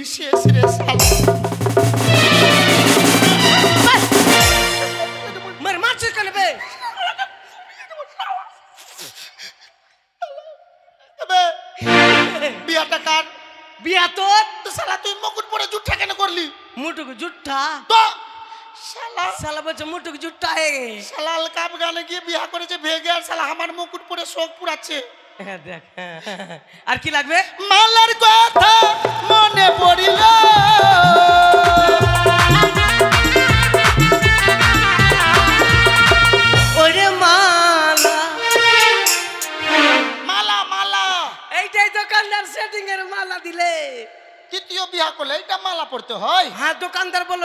শেষ রে শালা মার মারছিস কেন বে বিয়াটা কার বিয়া তোর তো শালা তুই মুকুট পরে জুটটা কেন করলি মুটুক জুট্টা তো শালা শালা বলছে মুটুক জুট্টা হে শালা কাপ গানে গিয়ে বিয়া করেছে ভেগে আর শালা আমার মুকুট পরে শোক পুরাচ্ছে দেখ আর কি লাগবে মালার কথা মনে পড়িল ওরে মালা মালা মালা এইটাই দোকানদার সেটিং এর মালা দিলে তৃতীয় বিয়া করলে এটা মালা পড়তে হয় হ্যাঁ দোকানদার বলল